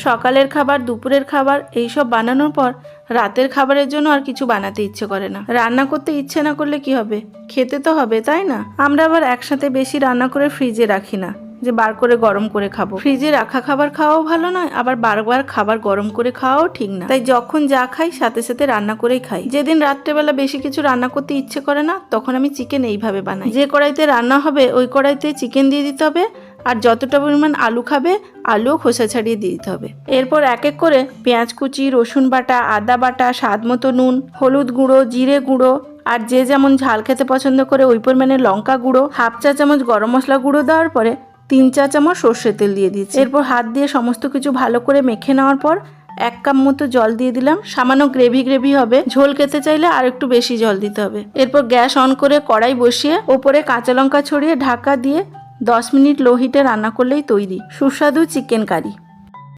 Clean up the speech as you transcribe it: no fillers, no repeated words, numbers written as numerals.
সকালের খাবার, দুপুরের খাবার এইসব বানানোর পর রাতের খাবারের জন্য আর কিছু বানাতে ইচ্ছে করে না। রান্না করতে ইচ্ছে না করলে কি হবে, খেতে তো হবে, তাই না? আমরা আবার একসাথে বেশি রান্না করে ফ্রিজে রাখি না যে বার করে গরম করে খাবো। ফ্রিজে রাখা খাবার খাওয়াও ভালো নয়, আবার বারবার খাবার গরম করে খাওয়াও ঠিক না। তাই যখন যা খাই সাথে সাথে রান্না করেই খাই। যেদিন রাত্রেবেলা বেশি কিছু রান্না করতে ইচ্ছে করে না, তখন আমি চিকেন এইভাবে বানাই। যে কড়াইতে রান্না হবে ওই কড়াইতে চিকেন দিয়ে দিতে হবে, আর যতটা পরিমাণ আলু খাবে আলুও খোসা ছাড়িয়ে দিয়ে দিতে হবে। এরপর এক এক করে পেঁয়াজ কুচি, রসুন বাটা, আদা বাটা, স্বাদ মতো নুন, হলুদ গুঁড়ো, জিরে গুঁড়ো, আর যে যেমন ঝাল খেতে পছন্দ করে ওই পরিমাণে লঙ্কা গুঁড়ো, হাফ চা চামচ গরম মশলা গুঁড়ো দেওয়ার পরে 3 চা চামচ সর্ষের তেল দিয়ে দিচ্ছি। এরপর হাত দিয়ে সমস্ত কিছু ভালো করে মেখে নেওয়ার পর 1 কাপ মতো জল দিয়ে দিলাম। সামান্য গ্রেভি হবে, ঝোল খেতে চাইলে আর একটু বেশি জল দিতে হবে। এরপর গ্যাস অন করে কড়াই বসিয়ে ওপরে কাঁচা লঙ্কা ছড়িয়ে ঢাকা দিয়ে 10 মিনিট লো হিটে রান্না করলেই তৈরি সুস্বাদু চিকেন কারি।